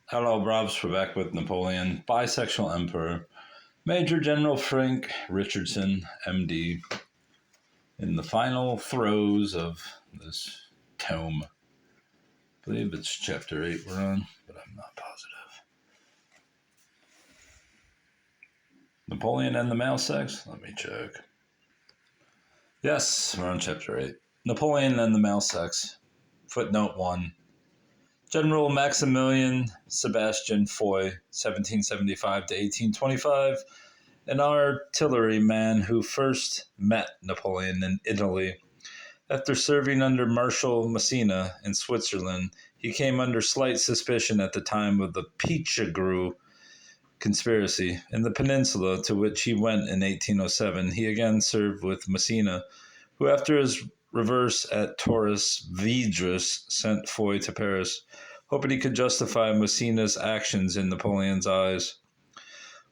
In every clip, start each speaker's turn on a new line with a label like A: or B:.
A: Hello, Bravs. We're back with Napoleon, Bisexual Emperor, Major General Frank Richardson, MD, in the final throes of this tome. I believe it's chapter 8 we're on, but I'm not positive. Napoleon and the male sex? Let me check. Yes, we're on chapter 8. Napoleon and the male sex. Footnote 1. General Maximilian Sebastian Foy, 1775 to 1825, an artilleryman who first met Napoleon in Italy. After serving under Marshal Massena in Switzerland, he came under slight suspicion at the time of the Pichegru conspiracy in the peninsula, to which he went in 1807. He again served with Massena, who after his reverse at Torres Vedras sent Foy to Paris, hoping he could justify Massena's actions in Napoleon's eyes.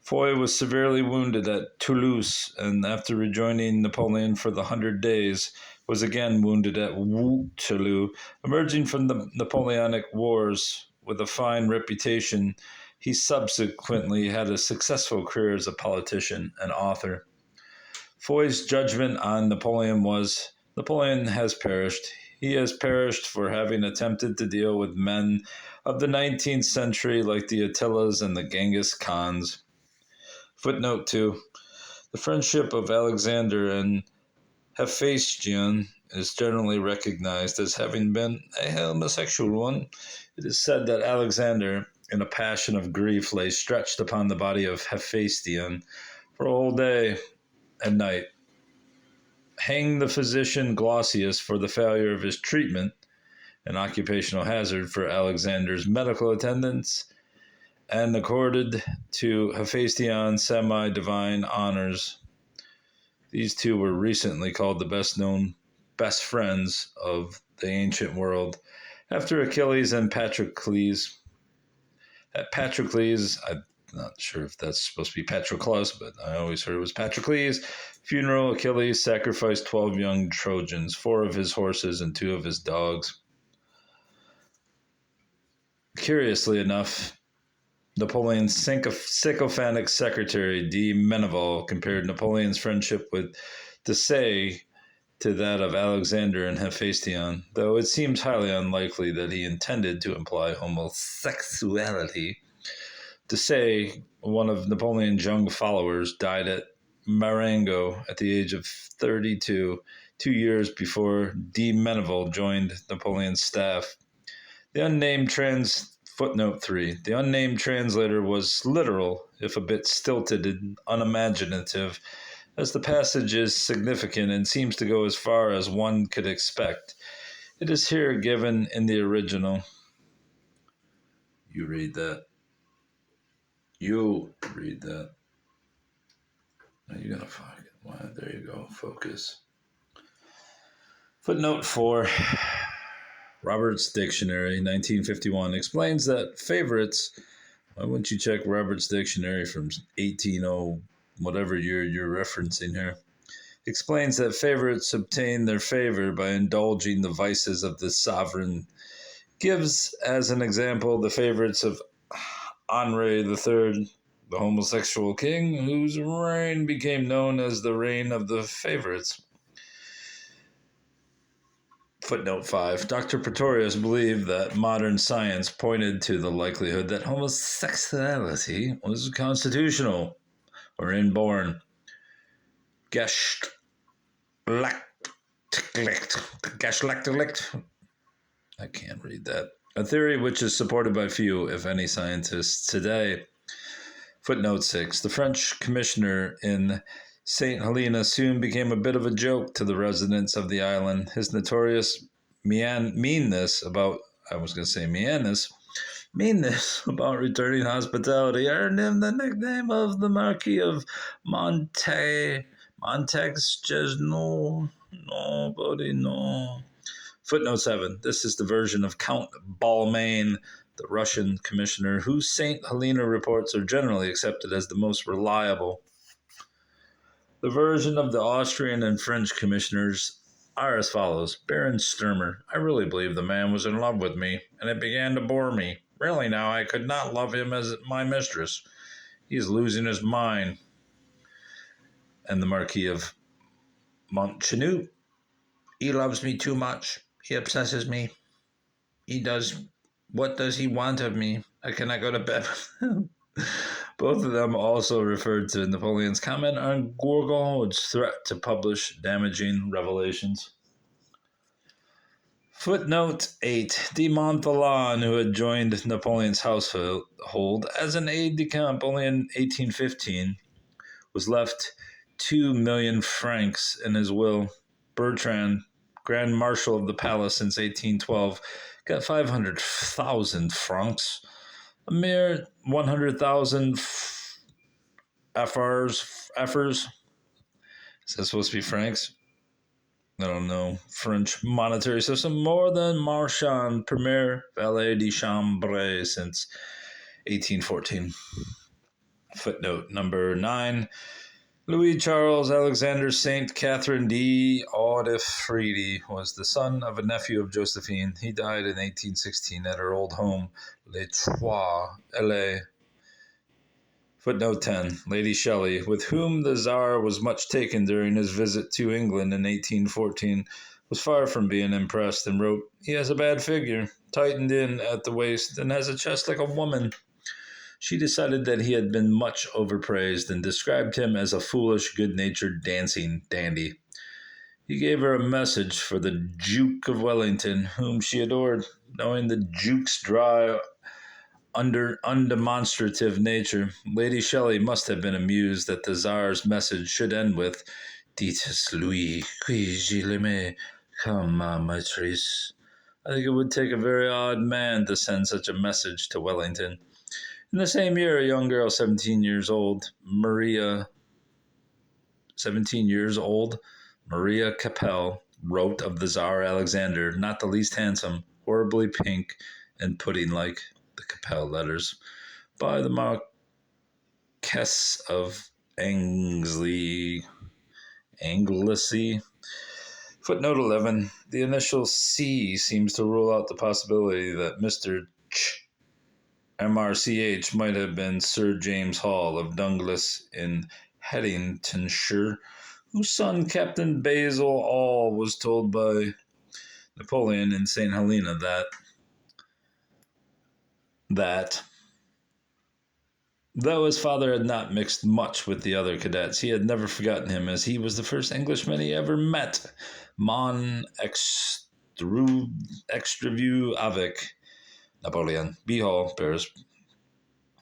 A: Foy was severely wounded at Toulouse, and after rejoining Napoleon for the 100 Days, was again wounded at Waterloo. Emerging from the Napoleonic Wars with a fine reputation, he subsequently had a successful career as a politician and author. Foy's judgment on Napoleon was, Napoleon has perished. He has perished for having attempted to deal with men of the 19th century like the Attilas and the Genghis Khans. Footnote 2. The friendship of Alexander and Hephaestion is generally recognized as having been a homosexual one. It is said that Alexander, in a passion of grief, lay stretched upon the body of Hephaestion for a whole day and night. Hanged the physician Glaucius for the failure of his treatment, an occupational hazard for Alexander's medical attendants, and accorded to Hephaestion semi-divine honors. These two were recently called the best friends of the ancient world, after Achilles and Patroclus. At Patroclus, I'm not sure if that's supposed to be Patroclus, but I always heard it was Patroclus' funeral, Achilles sacrificed 12 young Trojans, 4 of his horses and 2 of his dogs. Curiously enough, Napoleon's sycophantic secretary, de Meneval, compared Napoleon's friendship with Desaix to that of Alexander and Hephaestion, though it seems highly unlikely that he intended to imply homosexuality. Desaix, one of Napoleon's young followers, died at Marengo at the age of 32, 2 years before de Meneval joined Napoleon's staff. Footnote 3. The unnamed translator was literal, if a bit stilted and unimaginative, as the passage is significant and seems to go as far as one could expect. It is here given in the original. You read that. Now you're gonna fuck it. Wow, there you go. Focus. Footnote 4. Robert's Dictionary, 1951, explains that favorites, why wouldn't you check Robert's Dictionary from 1800, whatever year you're referencing here, explains that favorites obtain their favor by indulging the vices of the sovereign. Gives as an example the favorites of Henri III, the homosexual king, whose reign became known as the reign of the favorites. Footnote 5. Dr. Pretorius believed that modern science pointed to the likelihood that homosexuality was constitutional or inborn. Geschlechtlicht. I can't read that. A theory which is supported by few, if any, scientists today. Footnote 6. The French commissioner in St. Helena soon became a bit of a joke to the residents of the island. His notorious meanness about returning hospitality earned him the nickname of the Marquis of Montesquieu. Nobody knows. Footnote 7. This is the version of Count Balmain, the Russian commissioner, whose St. Helena reports are generally accepted as the most reliable. The version of the Austrian and French commissioners are as follows. Baron Sturmer, I really believe the man was in love with me, and it began to bore me. Really now, I could not love him as my mistress. He is losing his mind. And the Marquis of Montchenu, he loves me too much. He obsesses me. He does. What does he want of me? I cannot go to bed. Both of them also referred to Napoleon's comment on Gourgaud's threat to publish damaging revelations. Footnote 8. De Montholon, who had joined Napoleon's household as an aide-de-camp only in 1815, was left 2,000,000 francs in his will. Bertrand, Grand Marshal of the Palace since 1812, got 500,000 francs, a mere 100,000 effers. Is that supposed to be francs? I don't know. French monetary system, more than Marchand, Premier Valet de Chambre since 1814. Footnote number 9. Louis Charles Alexander Saint Catherine d'Audefriedi was the son of a nephew of Josephine. He died in 1816 at her old home, Les Trois Allées. Footnote 10. Lady Shelley, with whom the Tsar was much taken during his visit to England in 1814, was far from being impressed and wrote, "He has a bad figure, tightened in at the waist, and has a chest like a woman." She decided that he had been much overpraised and described him as a foolish, good-natured dancing dandy. He gave her a message for the Duke of Wellington, whom she adored. Knowing the Duke's dry, undemonstrative nature, Lady Shelley must have been amused that the Tsar's message should end with, "Dites Louis que je l'aime comme ma maîtresse." I think it would take a very odd man to send such a message to Wellington. In the same year, a young girl, 17 years old, Maria Capelle, wrote of the Tsar Alexander, not the least handsome, horribly pink, and pudding-like, the Capelle letters, by the Marquess of Anglesey. Footnote 11. The initial C seems to rule out the possibility that Mr. MRCH might have been Sir James Hall of Dunglass in Headingtonshire, whose son, Captain Basil All, was told by Napoleon in St. Helena that though his father had not mixed much with the other cadets, he had never forgotten him, as he was the first Englishman he ever met. Mon extrevue avec Napoleon. B. Hall, Paris,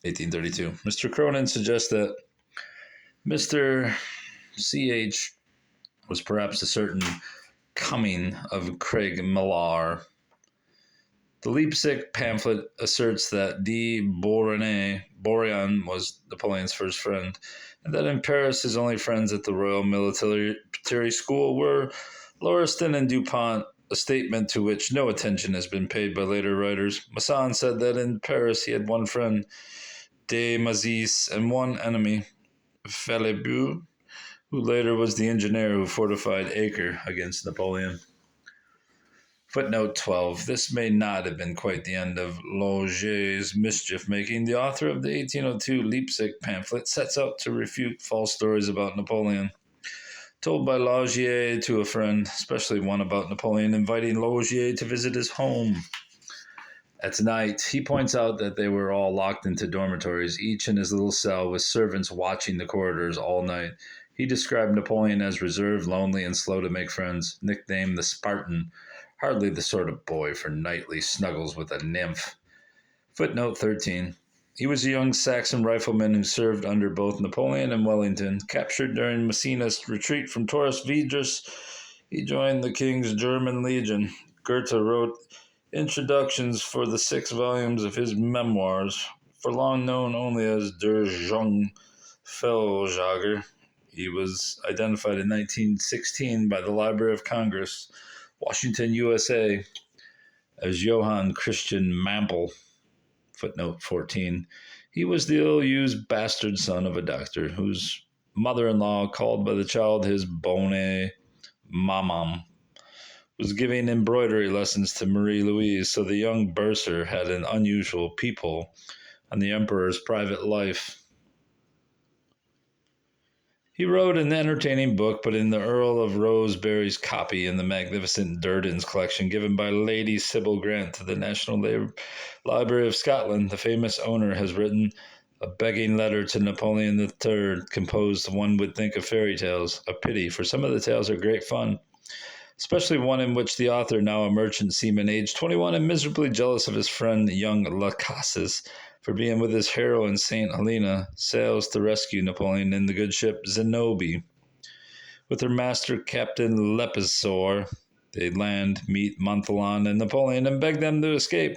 A: 1832. Mr. Cronin suggests that Mr. C.H. was perhaps a certain coming of Craig Millar. The Leipzig pamphlet asserts that de Bourrion was Napoleon's first friend, and that in Paris his only friends at the Royal Military School were Lauriston and Dupont, a statement to which no attention has been paid by later writers. Masson said that in Paris he had one friend, de Mazis, and one enemy, Philibert, who later was the engineer who fortified Acre against Napoleon. Footnote 12. This may not have been quite the end of Lauget's mischief-making. The author of the 1802 Leipzig pamphlet sets out to refute false stories about Napoleon, told by Laugier to a friend, especially one about Napoleon inviting Laugier to visit his home. At night, he points out that they were all locked into dormitories, each in his little cell, with servants watching the corridors all night. He described Napoleon as reserved, lonely, and slow to make friends, nicknamed the Spartan, hardly the sort of boy for nightly snuggles with a nymph. Footnote 13. He was a young Saxon rifleman who served under both Napoleon and Wellington. Captured during Massina's retreat from Torres Vedras, he joined the King's German Legion. Goethe wrote introductions for the 6 volumes of his memoirs, for long known only as Der Junge Feldjäger. He was identified in 1916 by the Library of Congress, Washington, USA, as Johann Christian Mampel. Footnote 14. He was the ill-used bastard son of a doctor, whose mother-in-law called by the child his bonne maman. was giving embroidery lessons to Marie Louise, so the young bursar had an unusual peephole on the emperor's private life. He wrote an entertaining book, but in the Earl of Rosebery's copy in the magnificent Durden's collection given by Lady Sybil Grant to the National Library of Scotland, the famous owner has written a begging letter to Napoleon III, composed, one would think, of fairy tales. A pity, for some of the tales are great fun, especially one in which the author, now a merchant seaman, aged 21 and miserably jealous of his friend young Lacasse for being with his heroine St. Helena, sails to rescue Napoleon in the good ship Zenobie. With her master, Captain Lepisseur, they land, meet Montholon and Napoleon, and beg them to escape.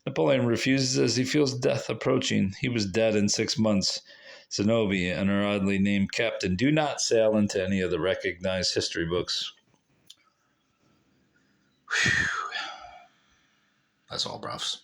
A: Napoleon refuses as he feels death approaching. He was dead in 6 months. Zenobie and her oddly named captain do not sail into any of the recognized history books. Whew. That's all, brofs.